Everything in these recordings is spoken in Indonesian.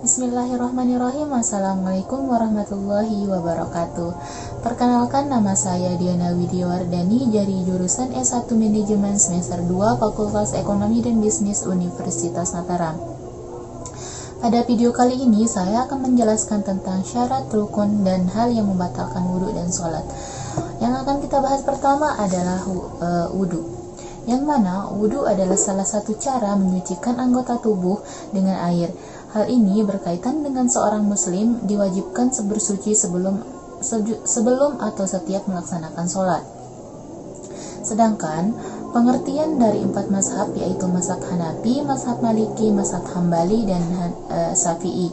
Bismillahirrahmanirrahim. Assalamualaikum warahmatullahi wabarakatuh. Perkenalkan, nama saya Diana Widiawardani dari jurusan S1 Manajemen semester 2 Fakultas Ekonomi dan Bisnis Universitas Mataram. Pada video kali ini saya akan menjelaskan tentang syarat, rukun, dan hal yang membatalkan wudhu dan sholat. Yang akan kita bahas pertama adalah wudhu, yang mana wudhu adalah salah satu cara menyucikan anggota tubuh dengan air. Hal ini berkaitan dengan seorang muslim diwajibkan bersuci sebelum atau setiap melaksanakan sholat. Sedangkan pengertian dari 4 mazhab, yaitu mazhab Hanafi, mazhab Maliki, mazhab Hambali, dan Syafi'i.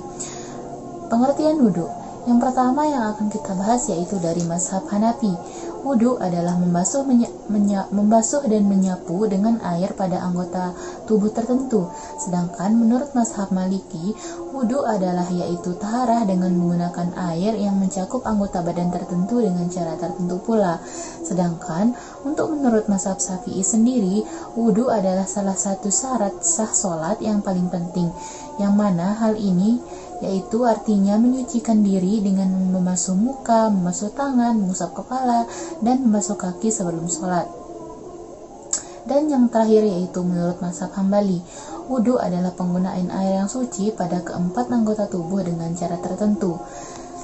Pengertian wudhu yang pertama yang akan kita bahas yaitu dari mazhab Hanafi. Wudhu adalah membasuh dan menyapu dengan air pada anggota tubuh tertentu. Sedangkan menurut mazhab Maliki, wudhu adalah yaitu taharah dengan menggunakan air yang mencakup anggota badan tertentu dengan cara tertentu pula. Sedangkan untuk menurut mazhab Syafi'i sendiri, wudhu adalah salah satu syarat sah sholat yang paling penting, yang mana hal ini yaitu artinya menyucikan diri dengan membasuh muka, membasuh tangan, mengusap kepala, dan membasuh kaki sebelum sholat. Dan yang terakhir yaitu menurut mazhab Hambali, wudhu adalah penggunaan air yang suci pada keempat anggota tubuh dengan cara tertentu.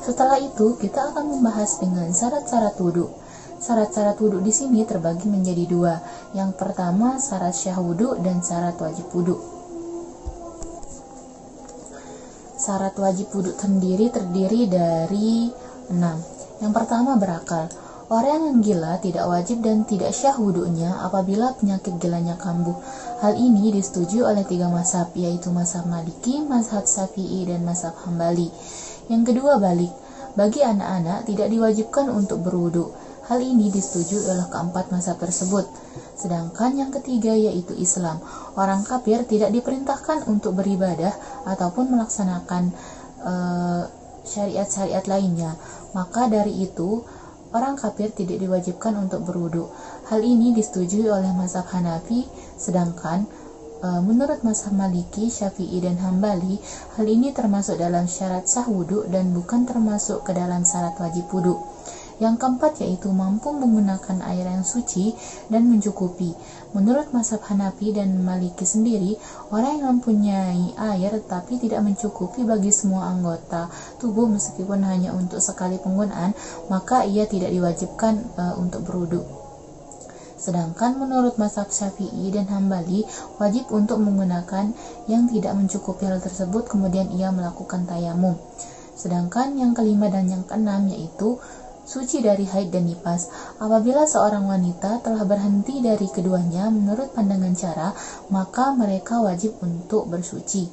Setelah itu kita akan membahas dengan syarat-syarat wudhu. Syarat-syarat wudhu di sini terbagi menjadi 2. Yang pertama syarat syah wudhu dan syarat wajib wudhu. Syarat wajib wudhu terdiri dari 6. Yang pertama berakal. Orang yang gila tidak wajib dan tidak syah wudhunya apabila penyakit gilanya kambuh. Hal ini disetujui oleh 3 mazhab, yaitu mazhab Maliki, mazhab Syafi'i, dan mazhab Hambali. Yang kedua balik. Bagi anak-anak tidak diwajibkan untuk berwudhu. Hal ini disetujui oleh keempat mazhab tersebut. Sedangkan yang ketiga yaitu Islam. Orang kafir tidak diperintahkan untuk beribadah ataupun melaksanakan syariat-syariat lainnya. Maka dari itu, orang kafir tidak diwajibkan untuk berwudhu. Hal ini disetujui oleh mazhab Hanafi. Sedangkan menurut mazhab Maliki, Syafi'i, dan Hambali, hal ini termasuk dalam syarat sah wudhu dan bukan termasuk ke dalam syarat wajib wudhu. Yang keempat yaitu mampu menggunakan air yang suci dan mencukupi. Menurut mazhab Hanafi dan Maliki sendiri, orang yang mempunyai air tetapi tidak mencukupi bagi semua anggota tubuh meskipun hanya untuk sekali penggunaan, maka ia tidak diwajibkan untuk berwudhu. Sedangkan menurut mazhab Syafi'i dan Hambali, wajib untuk menggunakan yang tidak mencukupi hal tersebut, kemudian ia melakukan tayamum. Sedangkan yang kelima dan yang keenam yaitu suci dari haid dan nifas. Apabila seorang wanita telah berhenti dari keduanya menurut pandangan cara, maka mereka wajib untuk bersuci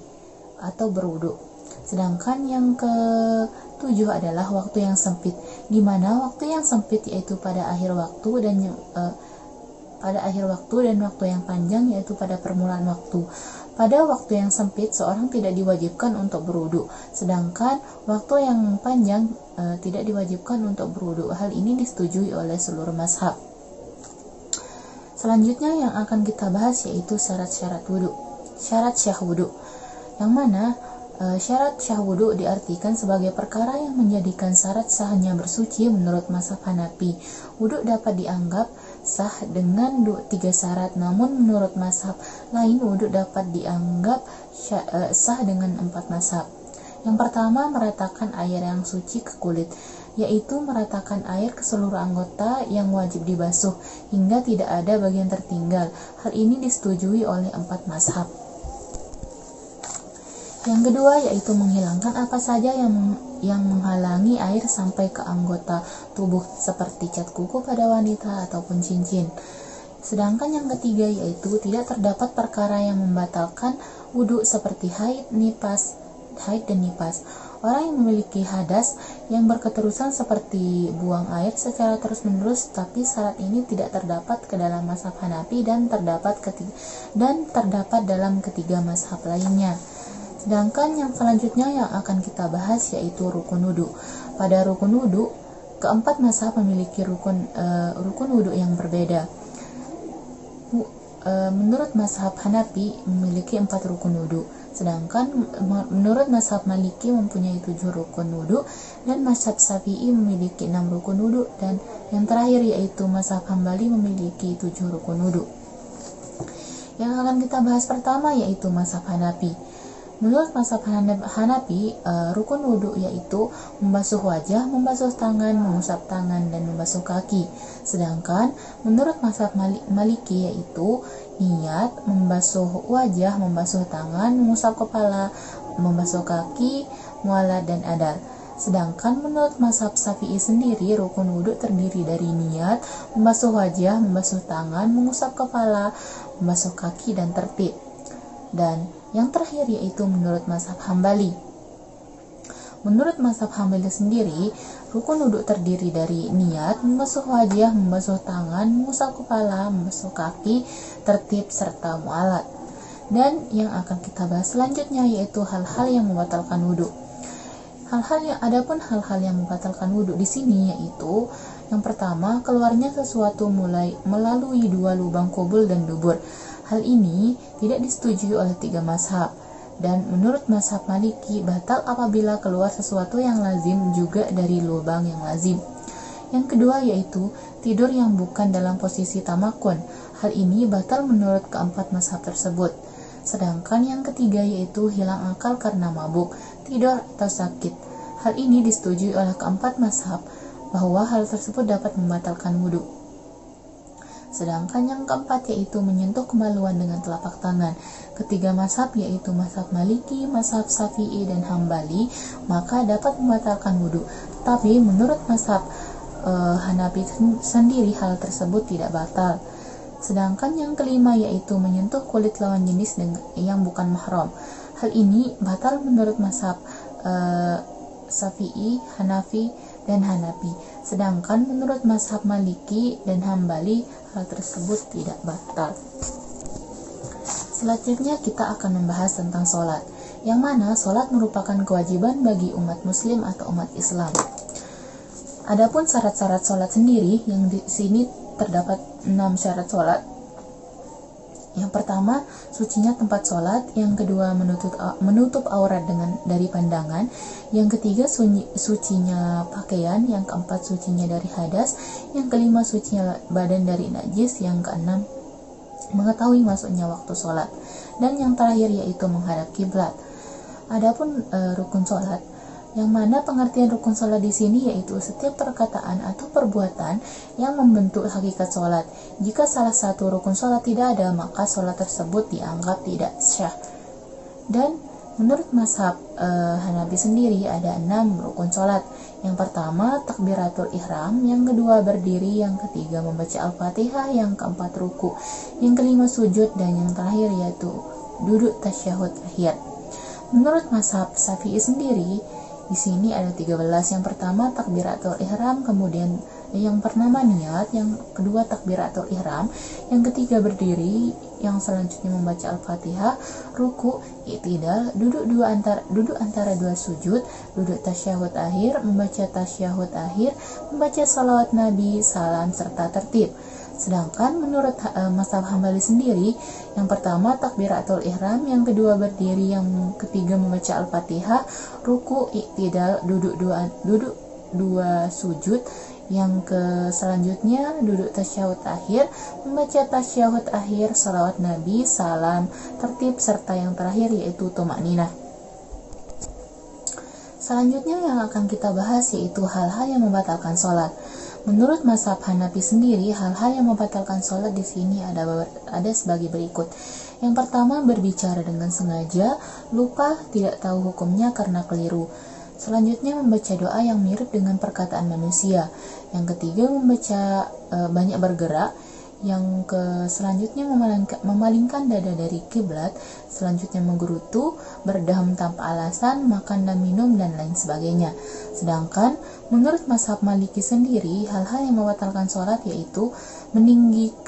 atau berwudhu. Sedangkan yang ketujuh adalah waktu yang sempit, di mana waktu yang sempit yaitu pada akhir waktu dan waktu yang panjang yaitu pada permulaan waktu. Pada waktu yang sempit, seorang tidak diwajibkan untuk berwudhu, sedangkan waktu yang panjang tidak diwajibkan untuk berwudhu. Hal ini disetujui oleh seluruh mazhab. Selanjutnya yang akan kita bahas yaitu syarat-syarat wudhu. Syarat syah wudhu, yang mana syarat syah wudhu diartikan sebagai perkara yang menjadikan syarat sahnya bersuci menurut mazhab Hanafi. Wudhu dapat dianggap sah dengan 3 syarat, namun menurut mazhab lain wudhu dapat dianggap sah dengan 4 mazhab. Yang pertama, meratakan air yang suci ke kulit, yaitu meratakan air ke seluruh anggota yang wajib dibasuh hingga tidak ada bagian tertinggal. Hal ini disetujui oleh 4 mazhab. Yang kedua yaitu menghilangkan apa saja yang menghalangi air sampai ke anggota tubuh seperti cat kuku pada wanita ataupun cincin. Sedangkan yang ketiga yaitu tidak terdapat perkara yang membatalkan wudhu seperti haid dan nifas. Orang yang memiliki hadas yang berketerusan seperti buang air secara terus-menerus, tapi syarat ini tidak terdapat ke dalam mazhab Hanafi dan terdapat dalam ketiga mazhab lainnya. Sedangkan yang selanjutnya yang akan kita bahas yaitu rukun wudhu. Pada rukun wudhu, keempat mazhab memiliki rukun wudhu yang berbeda. menurut mazhab Hanafi memiliki 4 rukun wudu, sedangkan menurut mazhab Maliki mempunyai 7 rukun wudu, dan mazhab Syafi'i memiliki 6 rukun wudu, dan yang terakhir yaitu mazhab Hambali memiliki 7 rukun wudu. Yang akan kita bahas pertama yaitu mazhab Hanafi. Menurut mazhab Hanafi, rukun wudu yaitu membasuh wajah, membasuh tangan, mengusap tangan, dan membasuh kaki. Sedangkan menurut mazhab Maliki yaitu niat, membasuh wajah, membasuh tangan, mengusap kepala, membasuh kaki, mualah, dan adal. Sedangkan menurut mazhab Syafi'i sendiri, rukun wudu terdiri dari niat, membasuh wajah, membasuh tangan, mengusap kepala, membasuh kaki, dan tertib. Dan yang terakhir yaitu menurut mazhab Hambali. Menurut mazhab Hambali sendiri, rukun wudu terdiri dari niat, membasuh wajah, membasuh tangan, mengusap kepala, membasuh kaki, tertib, serta mualat. Dan yang akan kita bahas selanjutnya yaitu hal-hal yang membatalkan wudu. Adapun hal-hal yang membatalkan wudu di sini yaitu yang pertama, keluarnya sesuatu melalui 2 lubang kubul dan dubur. Hal ini tidak disetujui oleh 3 mazhab, dan menurut mazhab Maliki batal apabila keluar sesuatu yang lazim juga dari lubang yang lazim. Yang kedua yaitu tidur yang bukan dalam posisi tamakun. Hal ini batal menurut keempat mazhab tersebut. Sedangkan yang ketiga yaitu hilang akal karena mabuk, tidur, atau sakit. Hal ini disetujui oleh keempat mazhab bahwa hal tersebut dapat membatalkan wudu. Sedangkan yang keempat yaitu menyentuh kemaluan dengan telapak tangan. Ketiga mazhab yaitu mazhab Maliki, mazhab Syafi'i, dan Hambali maka dapat membatalkan wudu. Tapi menurut mazhab Hanafi sendiri hal tersebut tidak batal. Sedangkan yang kelima yaitu menyentuh kulit lawan jenis yang bukan mahram. Hal ini batal menurut mazhab Syafi'i, Hanafi, dan Hanafi. Sedangkan menurut mazhab Maliki dan Hambali hal tersebut tidak batal. Selanjutnya kita akan membahas tentang sholat, yang mana sholat merupakan kewajiban bagi umat muslim atau umat Islam. Adapun syarat-syarat sholat sendiri, yang di sini terdapat 6 syarat sholat. Yang pertama, sucinya tempat sholat. Yang kedua, menutup aurat dari pandangan. Yang ketiga, sucinya pakaian. Yang keempat, sucinya dari hadas. Yang kelima, sucinya badan dari najis. Yang keenam, mengetahui masuknya waktu sholat. Dan yang terakhir yaitu menghadap kiblat. Adapun rukun sholat, yang mana pengertian rukun sholat di sini yaitu setiap perkataan atau perbuatan yang membentuk hakikat sholat. Jika salah satu rukun sholat tidak ada, maka sholat tersebut dianggap tidak sah. Dan menurut mazhab Hanafi sendiri ada 6 rukun sholat. Yang pertama, takbiratul ihram. Yang kedua, berdiri. Yang ketiga, membaca al-fatihah. Yang keempat, ruku. Yang kelima, sujud. Dan yang terakhir yaitu duduk tasyahud akhir. Menurut mazhab Syafi'i sendiri, di sini ada 13. Yang pertama takbiratul ihram, kemudian yang pertama niat, yang kedua takbiratul ihram, yang ketiga berdiri, yang selanjutnya membaca al-fatihah, ruku, i'tidal, duduk antara 2 sujud, duduk tasyahud akhir, membaca tasyahud akhir, membaca salawat nabi, salam, serta tertib. Sedangkan menurut mazhab Hambali sendiri, yang pertama takbiratul ihram, yang kedua berdiri, yang ketiga membaca al-fatihah, ruku, i'tidal, duduk dua sujud, yang selanjutnya duduk tasyahud akhir, membaca tasyahud akhir, salawat nabi, salam, tertib, serta yang terakhir yaitu tumakninah. Selanjutnya yang akan kita bahas yaitu hal-hal yang membatalkan sholat. Menurut mazhab Hanafi sendiri, hal-hal yang membatalkan sholat di sini ada sebagai berikut. Yang pertama, berbicara dengan sengaja, lupa, tidak tahu hukumnya karena keliru. Selanjutnya, membaca doa yang mirip dengan perkataan manusia. Yang ketiga, membaca banyak bergerak. Yang selanjutnya memalingkan dada dari kiblat. Selanjutnya menggerutu, berdaham tanpa alasan, makan dan minum, dan lain sebagainya. Sedangkan menurut mazhab Maliki sendiri, hal-hal yang membatalkan sholat yaitu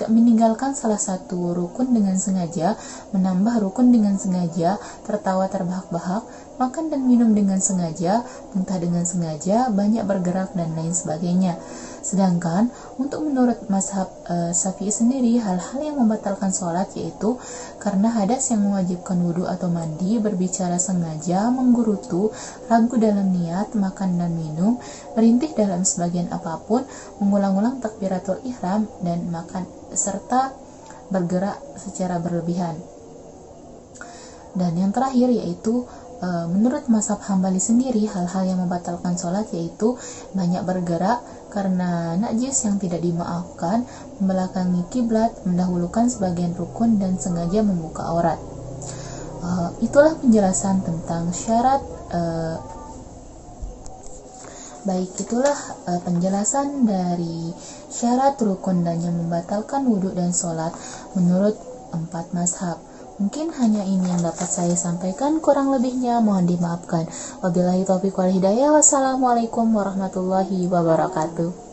meninggalkan salah satu rukun dengan sengaja, menambah rukun dengan sengaja, tertawa terbahak-bahak, makan dan minum dengan sengaja, muntah dengan sengaja, banyak bergerak, dan lain sebagainya. Sedangkan untuk menurut mazhab Syafi'i sendiri, hal-hal yang membatalkan sholat yaitu karena hadas yang mewajibkan wudhu atau mandi, berbicara sengaja, menggerutu, ragu dalam niat, makan dan minum, merintih dalam sebagian apapun, mengulang-ulang takbiratul ihram dan makan, serta bergerak secara berlebihan. Dan yang terakhir yaitu menurut mazhab Hambali sendiri, hal-hal yang membatalkan sholat yaitu banyak bergerak karena najis yang tidak dimaafkan, membelakangi kiblat, mendahulukan sebagian rukun, dan sengaja membuka aurat. Itulah penjelasan tentang syarat. Itulah penjelasan dari syarat rukun dan yang membatalkan wudhu dan sholat menurut 4 mazhab. Mungkin hanya ini yang dapat saya sampaikan, kurang lebihnya mohon dimaafkan. Wabillahi taufiq wal hidayah. Wassalamualaikum warahmatullahi wabarakatuh.